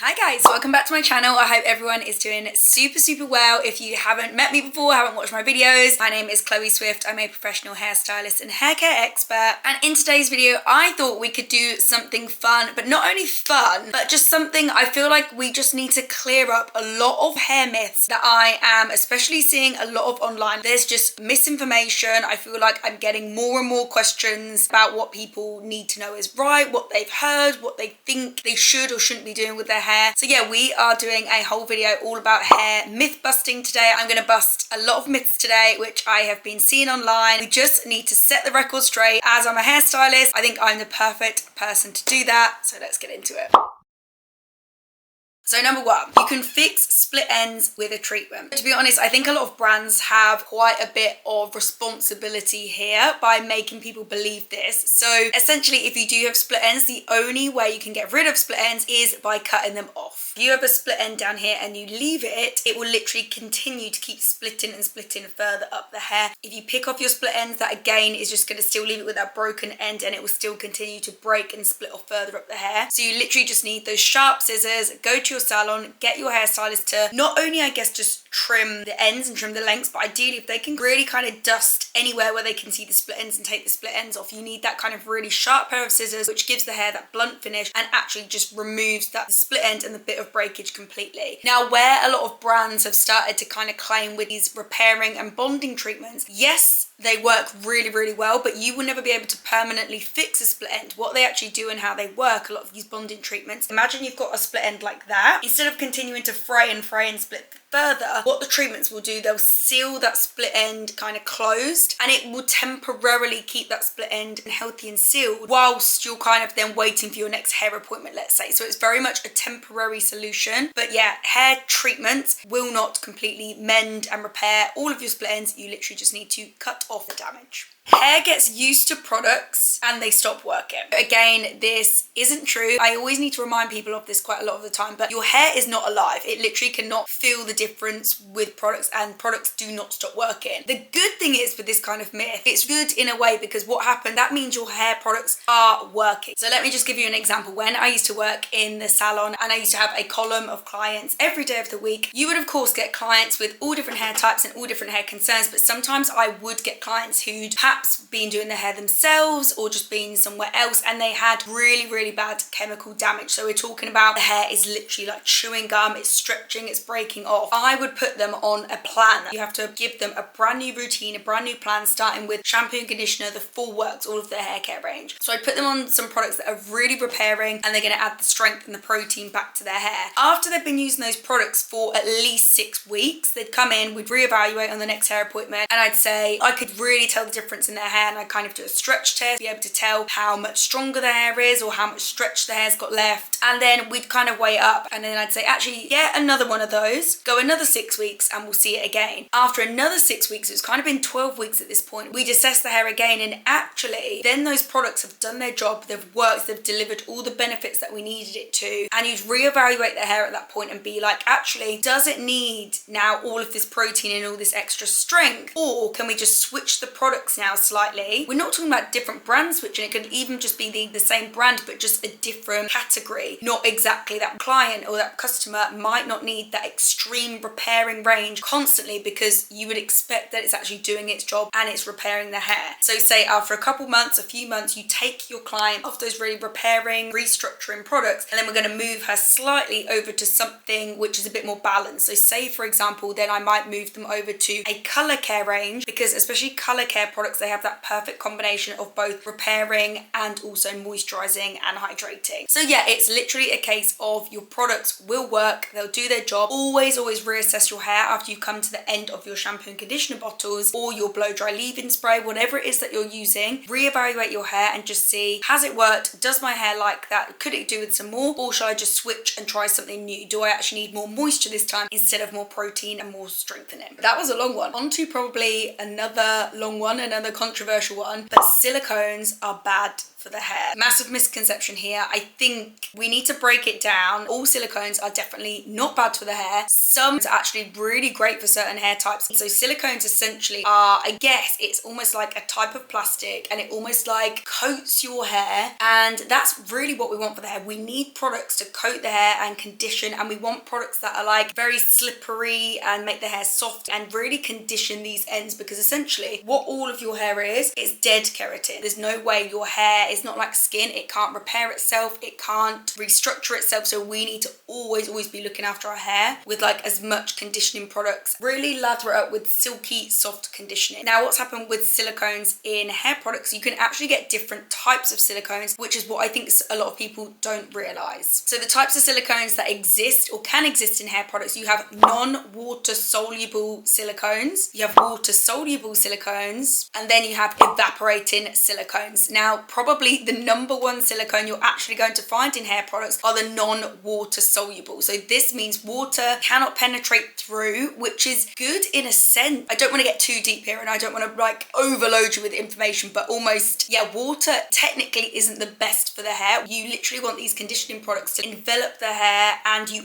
Hi guys, welcome back to my channel. I hope everyone is doing super well. If you haven't met me before, haven't watched my videos, my name is Chloe Swift. I'm a professional hairstylist and hair care expert. And in today's video, I thought we could do something fun, but not only fun, but just something I feel like we just need to clear up a lot of hair myths that I am especially seeing a lot of online. There's just misinformation. I feel like I'm getting more and more questions about what people need to know is right, what they've heard, what they think they should or shouldn't be doing with their hair. So yeah, we are doing a whole video all about hair myth busting today. I'm going to bust a lot of myths today, which I have been seeing online. We just need to set the record straight. As I'm a hairstylist, I think I'm the perfect person to do that. So let's get into it. So number one, you can fix split ends with a treatment. To be honest, I think a lot of brands have quite a bit of responsibility here by making people believe this. So essentially, if you do have split ends, the only way you can get rid of split ends is by cutting them off. If you have a split end down here and you leave it, it will literally continue to keep splitting and splitting further up the hair. If you pick off your split ends, that again is just going to still leave it with that broken end and it will still continue to break and split off further up the hair. So you literally just need those sharp scissors, go to your salon, get your hairstylist to not only, I guess, just trim the ends and trim the lengths, but ideally if they can really kind of dust anywhere where they can see the split ends and take the split ends off, you need that kind of really sharp pair of scissors which gives the hair that blunt finish and actually just removes that split end and the bit of breakage completely. Now, where a lot of brands have started to kind of claim with these repairing and bonding treatments, yes, they work really well, but you will never be able to permanently fix a split end. What they actually do and how they work, a lot of these bonding treatments, imagine you've got a split end like that. Instead of continuing to fray and split further, what the treatments will do, they'll seal that split end kind of closed and it will temporarily keep that split end healthy and sealed whilst you're kind of then waiting for your next hair appointment, let's say. So it's very much a temporary solution. But yeah, hair treatments will not completely mend and repair all of your split ends. You literally just need to cut off the damage. Hair gets used to products and they stop working. Again, this isn't true. I always need to remind people of this quite a lot of the time, but your hair is not alive. It literally cannot feel the difference with products and products do not stop working. The good thing is with this kind of myth, it's good in a way because what happened, that means your hair products are working. So let me just give you an example. When I used to work in the salon and I used to have a column of clients every day of the week, you would of course get clients with all different hair types and all different hair concerns, but sometimes I would get clients who'd perhaps been doing their hair themselves or just been somewhere else and they had really bad chemical damage. So we're talking about the hair is literally like chewing gum, it's stretching, it's breaking off. I would put them on a plan. You have to give them a brand new routine, a brand new plan, starting with shampoo and conditioner, the full works, all of their hair care range. So I put them on some products that are really repairing and they're going to add the strength and the protein back to their hair. After they've been using those products for at least 6 weeks, they'd come in, we'd reevaluate on the next hair appointment and I'd say I could really tell the difference in their hair and I kind of do a stretch test, be able to tell how much stronger the hair is or how much stretch the hair's got left, and then we'd kind of weigh it up and then I'd say actually get another one of those, go another 6 weeks and we'll see it again. After another 6 weeks, it's kind of been 12 weeks at this point, we'd assess the hair again and actually then those products have done their job, they've worked, they've delivered all the benefits that we needed it to, and you'd reevaluate the hair at that point and be like, actually, does it need now all of this protein and all this extra strength, or can we just switch the products now slightly? We're not talking about different brand switching, it could even just be the same brand but just a different category. Not exactly that client or that customer might not need that extreme repairing range constantly because you would expect that it's actually doing its job and it's repairing the hair. So say after a couple months, a few months, you take your client off those really repairing, restructuring products and then we're going to move her slightly over to something which is a bit more balanced. So say for example, then I might move them over to a color care range because especially color care products, they have that perfect combination of both repairing and also moisturizing and hydrating. So yeah, it's literally a case of your products will work, they'll do their job. Always reassess your hair after you come to the end of your shampoo and conditioner bottles or your blow dry leave-in spray, whatever it is that you're using. Reevaluate your hair and just see, has it worked? Does my hair like that? Could it do with some more, or should I just switch and try something new? Do I actually need more moisture this time instead of more protein and more strengthening? That was a long one. On to probably another long one, another controversial one, but silicones are bad for the hair. Massive misconception here. I think we need to break it down. All silicones are definitely not bad for the hair. Some are actually really great for certain hair types. So silicones essentially are, I guess, it's almost like a type of plastic, and it almost like coats your hair, and that's really what we want for the hair. We need products to coat the hair and condition, and we want products that are like very slippery and make the hair soft and really condition these ends, because essentially what all of your hair is dead keratin. There's no way your hair is not like skin. It can't repair itself, it can't restructure itself. So we need to always be looking after our hair with like as much conditioning products. Really lather it up with silky soft conditioning. Now what's happened with silicones in hair products, you can actually get different types of silicones, which is what I think a lot of people don't realize. So the types of silicones that exist or can exist in hair products, you have non-water soluble silicones, you have water soluble silicones, and then you have evaporating silicones. Now probably the number one silicone you're actually going to find in hair products are the non-water soluble. So this means water cannot penetrate through, which is good in a sense. I don't want to get too deep here and I don't want to like overload you with information, but almost, yeah, water technically isn't the best for the hair. You literally want these conditioning products to envelop the hair, and you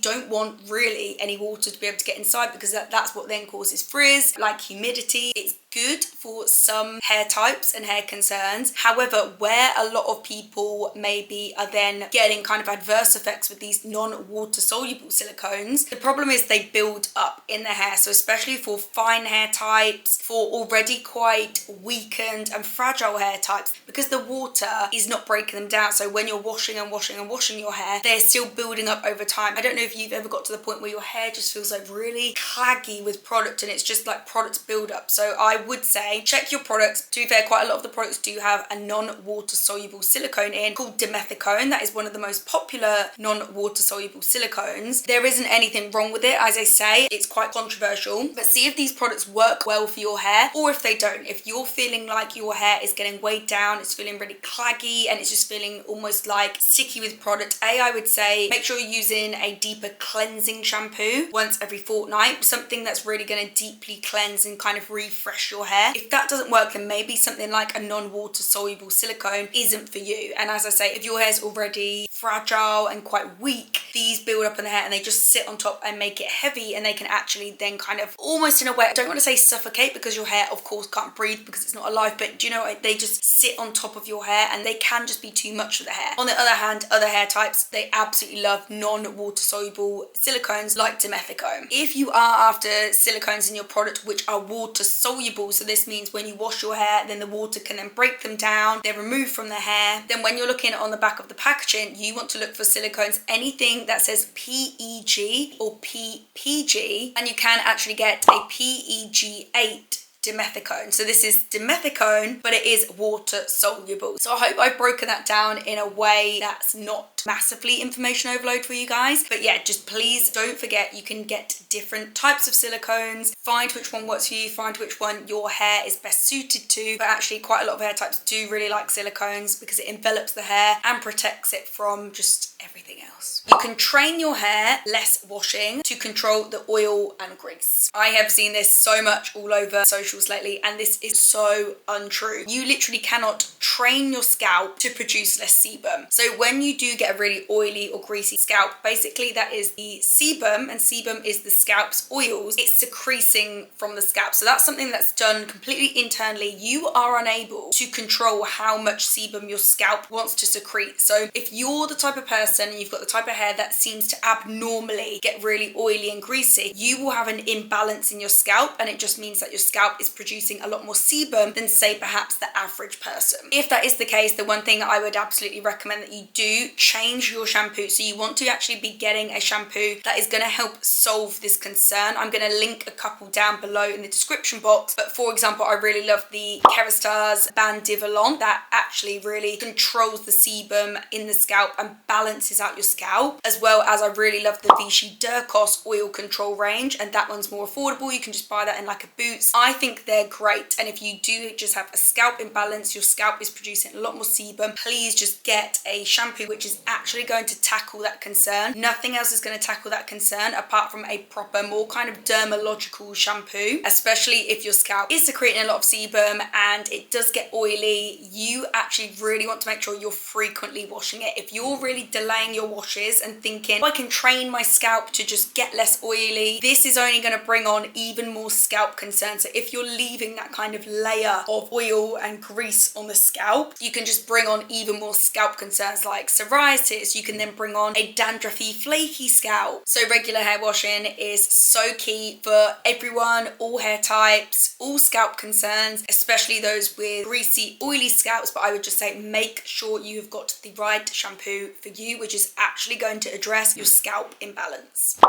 don't want really any water to be able to get inside, because that's what then causes frizz, like humidity. It's good for some hair types and hair concerns. However, where a lot of people maybe are then getting kind of adverse effects with these non-water soluble silicones, the problem is they build up in the hair. So especially for fine hair types, for already quite weakened and fragile hair types, because the water is not breaking them down. So when you're washing and washing and washing your hair, they're still building up over time. I don't know if you've ever got to the point where your hair just feels like really claggy with product, and it's just like products build up. So I would say check your products. To be fair, quite a lot of the products do have a non-water soluble silicone in called dimethicone. That is one of the most popular non-water soluble silicones. There isn't anything wrong with it. As I say, it's quite controversial, but see if these products work well for your hair, or if they don't. If you're feeling like your hair is getting weighed down, it's feeling really claggy, and it's just feeling almost like sticky with product, I would say make sure you're using a deeper cleansing shampoo once every fortnight, something that's really going to deeply cleanse and kind of refresh your hair. If that doesn't work, then maybe something like a non-water soluble silicone isn't for you. And as I say, if your hair's already fragile and quite weak, these build up in the hair and they just sit on top and make it heavy, and they can actually then kind of almost in a way, I don't want to say suffocate, because your hair of course can't breathe because it's not alive, but do you know what, they just sit on top of your hair and they can just be too much for the hair. On the other hand, other hair types, they absolutely love non-water soluble silicones like dimethicone. If you are after silicones in your product which are water soluble, so this means when you wash your hair, then the water can then break them down, they're removed from the hair, then when you're looking on the back of the packaging, you want to look for silicones, anything that says PEG or PPG, and you can actually get a PEG8 dimethicone. So this is dimethicone, but it is water soluble. So I hope I've broken that down in a way that's not massively information overload for you guys. But yeah, just please don't forget, you can get different types of silicones. Find which one works for you, find which one your hair is best suited to. But actually quite a lot of hair types do really like silicones because it envelops the hair and protects it from just everything else. You can train your hair less washing to control the oil and grease. I have seen this so much all over socials lately, and this is so untrue. You literally cannot train your scalp to produce less sebum. So when you do get a really oily or greasy scalp, basically that is the sebum, and sebum is the scalp's oils. It's secreting from the scalp. So that's something that's done completely internally. You are unable to control how much sebum your scalp wants to secrete. So if you're the type of person, and you've got the type of hair that seems to abnormally get really oily and greasy, you will have an imbalance in your scalp, and it just means that your scalp is producing a lot more sebum than say perhaps the average person. If that is the case, the one thing I would absolutely recommend that you do, change your shampoo. So you want to actually be getting a shampoo that is going to help solve this concern. I'm going to link a couple down below in the description box, but for example, I really love the Kerastase Bandivolon that actually really controls the sebum in the scalp and balances balances out your scalp, as well as I really love the Vichy Durkos oil control range, and that one's more affordable. You can just buy that in like a Boots. I think they're great, and if you do just have a scalp imbalance, your scalp is producing a lot more sebum, please just get a shampoo which is actually going to tackle that concern. Nothing else is going to tackle that concern apart from a proper, more kind of dermalogical shampoo, especially if your scalp is secreting a lot of sebum and it does get oily. You actually really want to make sure you're frequently washing it. If you're really delaying your washes and thinking, oh, I can train my scalp to just get less oily, this is only going to bring on even more scalp concerns. So if you're leaving that kind of layer of oil and grease on the scalp, you can just bring on even more scalp concerns like psoriasis. You can then bring on a dandruffy, flaky scalp. So regular hair washing is so key for everyone, all hair types, all scalp concerns, especially those with greasy, oily scalps. But I would just say make sure you've got the right shampoo for you, which is actually going to address your scalp imbalance.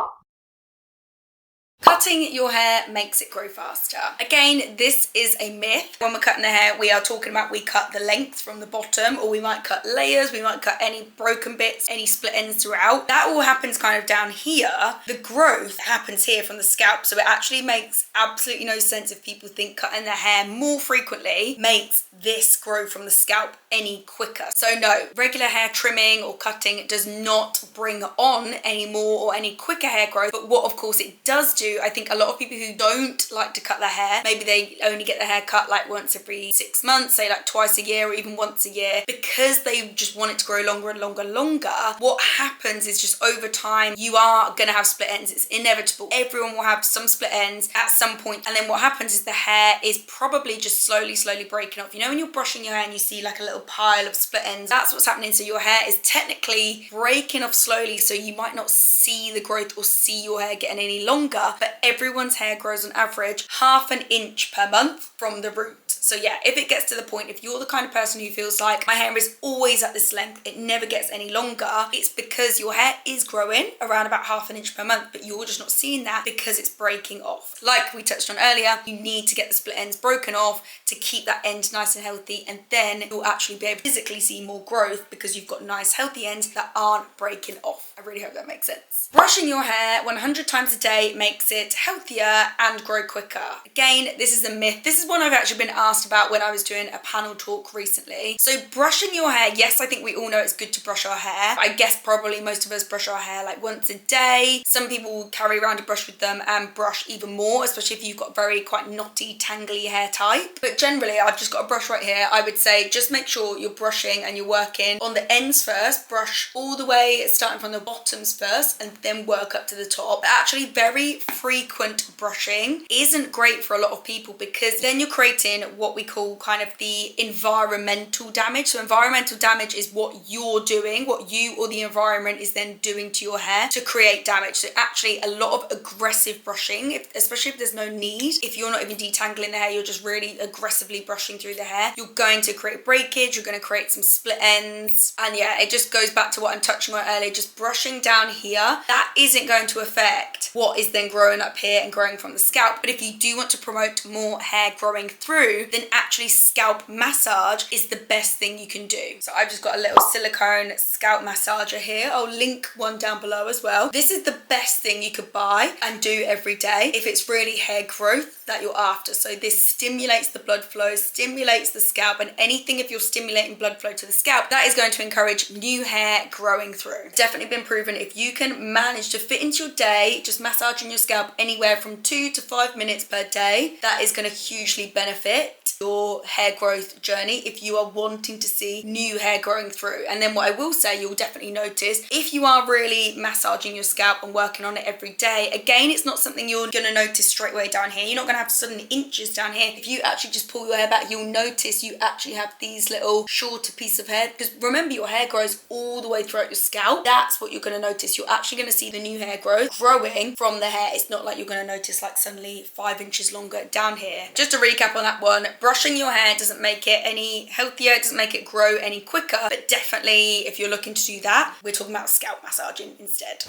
Cutting your hair makes it grow faster. Again, this is a myth. When we're cutting the hair, we are talking about we cut the length from the bottom, or we might cut layers, we might cut any broken bits, any split ends throughout. That all happens kind of down here. The growth happens here from the scalp, so it actually makes absolutely no sense if people think cutting their hair more frequently makes this grow from the scalp any quicker. So no, regular hair trimming or cutting does not bring on any more or any quicker hair growth. But what of course it does do, I think a lot of people who don't like to cut their hair, maybe they only get their hair cut like once every 6 months, say like twice a year or even once a year, because they just want it to grow longer and longer and longer. What happens is just over time, you are gonna have split ends. It's inevitable. Everyone will have some split ends at some point. And then what happens is the hair is probably just slowly breaking off. You know, when you're brushing your hair and you see like a little pile of split ends, that's what's happening. So your hair is technically breaking off slowly, so you might not see the growth or see your hair getting any longer, but everyone's hair grows on average 1/2 inch per month from the root. So yeah, if it gets to the point, if you're the kind of person who feels like my hair is always at this length, it never gets any longer, it's because your hair is growing around about 1/2 inch per month, but you're just not seeing that because it's breaking off. Like we touched on earlier, you need to get the split ends broken off to keep that end nice and healthy, and then you'll actually be able to physically see more growth because you've got nice healthy ends that aren't breaking off. I really hope that makes sense. Brushing your hair 100 times a day makes it healthier and grow quicker. Again, this is a myth. This is one I've actually been asked about when I was doing a panel talk recently. So brushing your hair, yes, I think we all know it's good to brush our hair. I guess probably most of us brush our hair like once a day. Some people will carry around a brush with them and brush even more, especially if you've got very quite knotty, tangly hair type. But generally, I've just got a brush right here. I would say just make sure you're brushing and you're working on the ends first. Brush all the way, starting from the bottoms first, and then work up to the top. But actually, very frequent brushing isn't great for a lot of people, because then you're creating what we call kind of the environmental damage. So environmental damage is what you're doing, what you or the environment is then doing to your hair to create damage. So actually a lot of aggressive brushing, especially if there's no need, if you're not even detangling the hair, you're just really aggressively brushing through the hair, you're going to create breakage, you're going to create some split ends. And yeah, it just goes back to what I'm touching on earlier, just brushing down here, that isn't going to affect what is then growing up here and growing from the scalp. But if you do want to promote more hair growing through, then actually scalp massage is the best thing you can do. So I've just got a little silicone scalp massager here. I'll link one down below as well. This is the best thing you could buy and do every day if it's really hair growth that you're after. So this stimulates the blood flow, stimulates the scalp, and anything, if you're stimulating blood flow to the scalp, that is going to encourage new hair growing through. Definitely been proven, if you can manage to fit into your day just massaging your scalp anywhere from 2 to 5 minutes per day, that is going to hugely benefit your hair growth journey if you are wanting to see new hair growing through. And then what I will say, you'll definitely notice if you are really massaging your scalp and working on it every day, again, it's not something you're going to notice straight away down here. You're not going to have sudden inches down here. If you actually just pull your hair back, you'll notice you actually have these little shorter pieces of hair, because remember, your hair grows all the way throughout your scalp. That's what you're going to notice. You're actually going to see the new hair growth growing from the hair. It's not like you're going to notice like suddenly 5 inches longer down here. Just to recap on that one, brushing your hair doesn't make it any healthier, it doesn't make it grow any quicker, but definitely if you're looking to do that, we're talking about scalp massaging instead.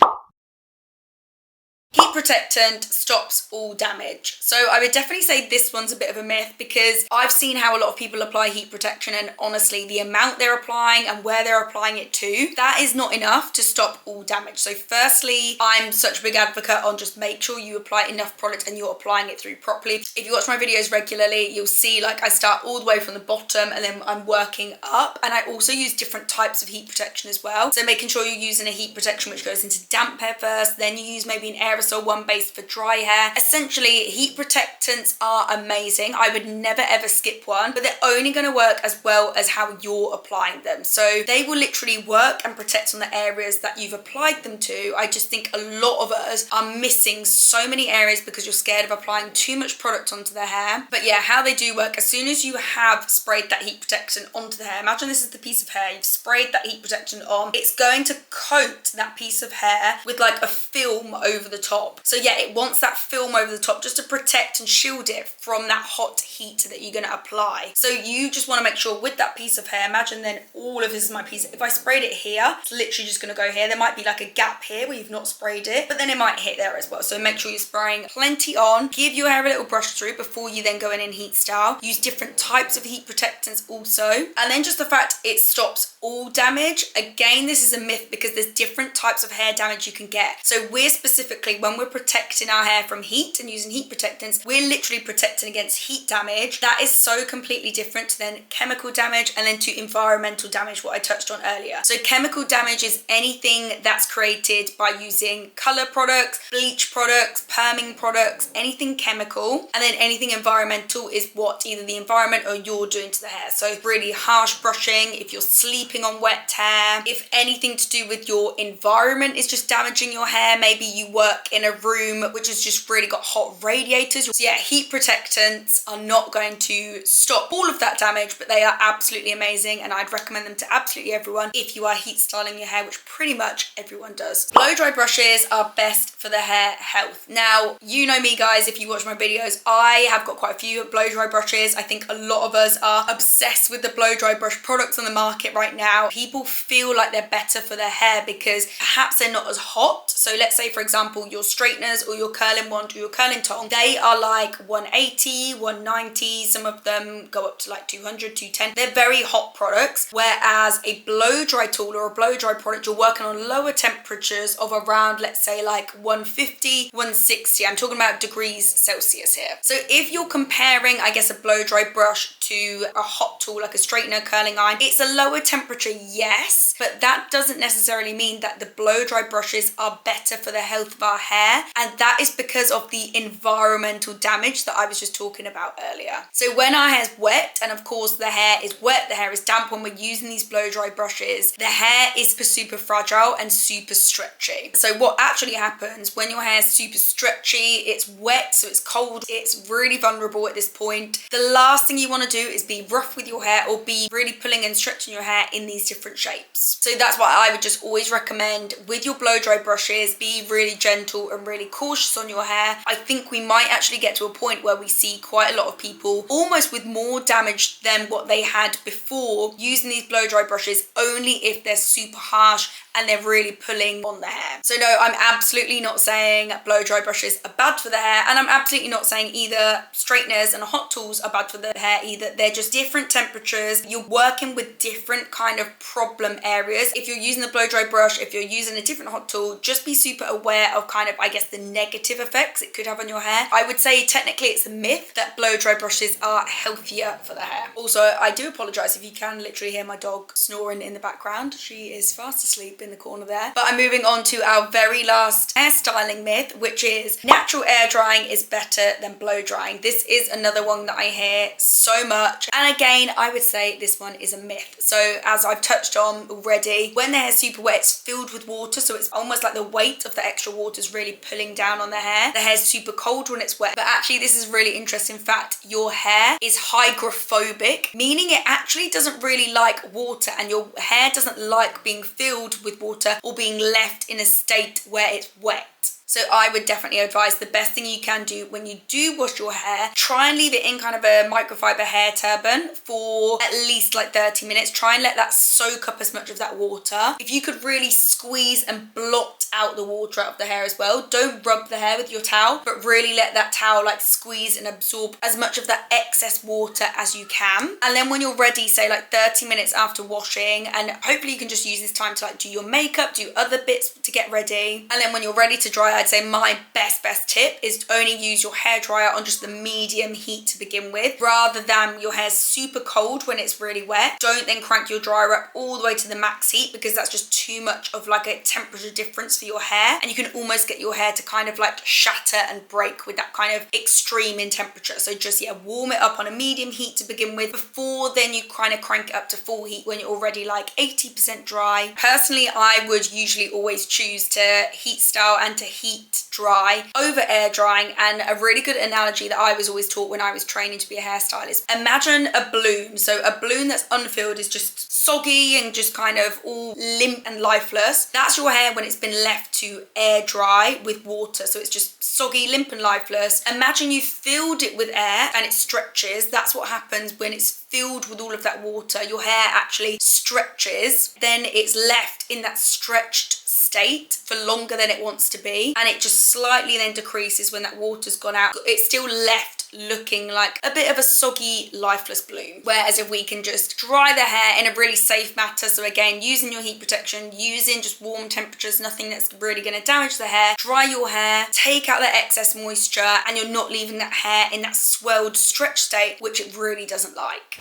Heat protectant stops all damage. So I would definitely say this one's a bit of a myth, because I've seen how a lot of people apply heat protection, and honestly the amount they're applying and where they're applying it to, that is not enough to stop all damage. So firstly, I'm such a big advocate on just make sure you apply enough product and you're applying it through properly. If you watch my videos regularly, you'll see like I start all the way from the bottom and then I'm working up, and I also use different types of heat protection as well. So making sure you're using a heat protection which goes into damp hair first, then you use maybe an aerosol one base for dry hair. Essentially, heat protectants are amazing. I would never ever skip one, but they're only going to work as well as how you're applying them. So they will literally work and protect on the areas that you've applied them to. I just think a lot of us are missing so many areas because you're scared of applying too much product onto the hair. But yeah, how they do work, as soon as you have sprayed that heat protection onto the hair, imagine this is the piece of hair, you've sprayed that heat protection on, it's going to coat that piece of hair with like a film over the top. So yeah, it wants that film over the top just to protect and shield it from that hot heat that you're going to apply. So you just want to make sure with that piece of hair, imagine then all of this is my piece. If I sprayed it here, it's literally just going to go here. There might be like a gap here where you've not sprayed it, but then it might hit there as well. So make sure you're spraying plenty on. Give your hair a little brush through before you then go in and heat style. Use different types of heat protectants also. And then just the fact it stops all damage. Again, this is a myth because there's different types of hair damage you can get. So we're specifically, when we're protecting our hair from heat and using heat protectants, we're literally protecting against heat damage. That is so completely different to then chemical damage and then to environmental damage, what I touched on earlier. So chemical damage is anything that's created by using color products, bleach products, perming products, anything chemical. And then anything environmental is what either the environment or you're doing to the hair. So really harsh brushing, if you're sleeping on wet hair, if anything to do with your environment is just damaging your hair, maybe you work in a room which has just really got hot radiators. So yeah, heat protectants are not going to stop all of that damage, but they are absolutely amazing, and I'd recommend them to absolutely everyone if you are heat styling your hair, which pretty much everyone does. Blow dry brushes are best for the hair health. Now, you know me guys, if you watch my videos, I have got quite a few blow dry brushes. I think a lot of us are obsessed with the blow dry brush products on the market right now. People feel like they're better for their hair because perhaps they're not as hot. So let's say for example your straighteners or your curling wand or your curling tong, they are like 180, 190, some of them go up to like 200, 210. They're very hot products, whereas a blow dry tool or a blow dry product, you're working on lower temperatures of around, let's say like 150, 160. I'm talking about degrees Celsius here. So if you're comparing, I guess, a blow dry brush to a hot tool like a straightener, curling iron, it's a lower temperature, yes, but that doesn't necessarily mean that the blow dry brushes are better for the health of our hair, and that is because of the environmental damage that I was just talking about earlier. So when our hair's wet, and of course the hair is wet, the hair is damp, when we're using these blow dry brushes, the hair is super fragile and super stretchy. So what actually happens when your hair is super stretchy, it's wet, so it's cold, it's really vulnerable at this point. The last thing you want to do is be rough with your hair or be really pulling and stretching your hair in these different shapes. So that's why I would just always recommend with your blow dry brushes, be really gentle and really cautious on your hair. I think we might actually get to a point where we see quite a lot of people almost with more damage than what they had before using these blow dry brushes, only if they're super harsh and they're really pulling on the hair. So no, I'm absolutely not saying blow dry brushes are bad for the hair, and I'm absolutely not saying either straighteners and hot tools are bad for the hair either. They're just different temperatures. You're working with different kind of problem areas. If you're using the blow dry brush, if you're using a different hot tool, just be super aware of kind of, I guess, the negative effects it could have on your hair. I would say technically it's a myth that blow dry brushes are healthier for the hair. Also, I do apologize if you can literally hear my dog snoring in the background. She is fast asleep in the corner there. But I'm moving on to our very last hairstyling myth, which is natural air drying is better than blow drying. This is another one that I hear so much, and again I would say this one is a myth. So as I've touched on already, when the hair's super wet, it's filled with water, so it's almost like the weight of the extra water is really pulling down on the hair. The hair's super cold when it's wet, but actually this is a really interesting fact. Your hair is hydrophobic, meaning it actually doesn't really like water, and your hair doesn't like being filled with water or being left in a state where it's wet. So I would definitely advise the best thing you can do when you do wash your hair, try and leave it in kind of a microfiber hair turban for at least like 30 minutes. Try and let that soak up as much of that water. If you could really squeeze and blot out the water out of the hair as well, don't rub the hair with your towel, but really let that towel like squeeze and absorb as much of that excess water as you can. And then when you're ready, say like 30 minutes after washing, and hopefully you can just use this time to like do your makeup, do other bits to get ready. And then when you're ready to dry, I'd say my best tip is to only use your hair dryer on just the medium heat to begin with, rather than your hair's super cold when it's really wet. Don't then crank your dryer up all the way to the max heat, because that's just too much of like a temperature difference for your hair, and you can almost get your hair to kind of like shatter and break with that kind of extreme in temperature. So just warm it up on a medium heat to begin with, before then you kind of crank it up to full heat when you're already like 80% dry. Personally, I would usually always choose to heat style and to heat dry over air drying. And a really good analogy that I was always taught when I was training to be a hairstylist: imagine a balloon. So a balloon that's unfilled is just soggy and just kind of all limp and lifeless. That's your hair when it's been left to air dry with water. So it's just soggy, limp and lifeless. Imagine you filled it with air and it stretches. That's what happens when it's filled with all of that water. Your hair actually stretches, then it's left in that stretched state for longer than it wants to be, and it just slightly then decreases when that water's gone out. It's still left looking like a bit of a soggy, lifeless balloon. Whereas if we can just dry the hair in a really safe manner, so again, using your heat protection, using just warm temperatures, nothing that's really going to damage the hair, dry your hair, take out the excess moisture, and you're not leaving that hair in that swelled, stretched state, which it really doesn't like.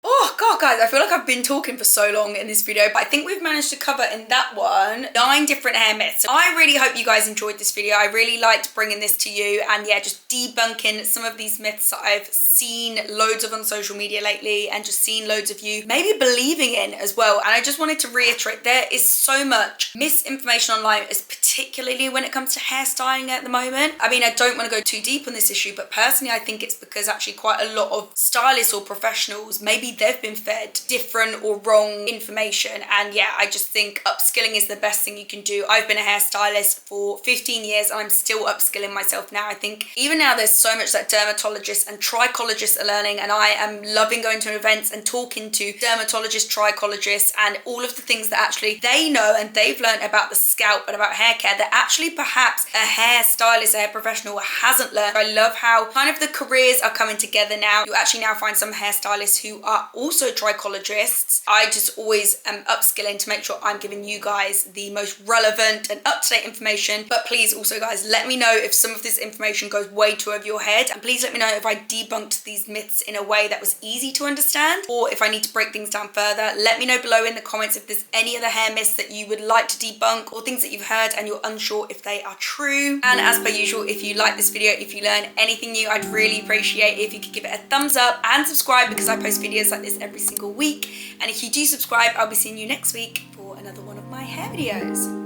Oh God, guys, I feel like I've been talking for so long in this video, but I think we've managed to cover in that one 9 different hair myths. So I really hope you guys enjoyed this video. I really liked bringing this to you, and yeah, just debunking some of these myths that I've seen loads of on social media lately, and just seen loads of you maybe believing in as well. And I just wanted to reiterate, there is so much misinformation online, particularly when it comes to hairstyling at the moment. I mean, I don't want to go too deep on this issue, but personally I think it's because actually quite a lot of stylists or professionals, maybe they've been fed different or wrong information. And yeah, I just think upskilling is the best thing you can do. I've been a hairstylist for 15 years and I'm still upskilling myself now. I think even now there's so much that dermatologists and trichologists are learning, and I am loving going to events and talking to dermatologists, trichologists, and all of the things that actually they know and they've learned about the scalp and about hair care that actually perhaps a hairstylist, a hair professional hasn't learned. I love how kind of the careers are coming together now. You actually now find some hairstylists who are also trichologists. I just always am upskilling to make sure I'm giving you guys the most relevant and up-to-date information. But please also, guys, let me know if some of this information goes way too over your head, and please let me know if I debunked these myths in a way that was easy to understand, or if I need to break things down further. Let me know below in the comments if there's any other hair myths that you would like to debunk, or things that you've heard and you're unsure if they are true. And as per usual, if you like this video, if you learn anything new, I'd really appreciate it if you could give it a thumbs up and subscribe, because I post videos like this every single week. And if you do subscribe, I'll be seeing you next week for another one of my hair videos.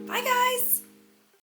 Bye guys.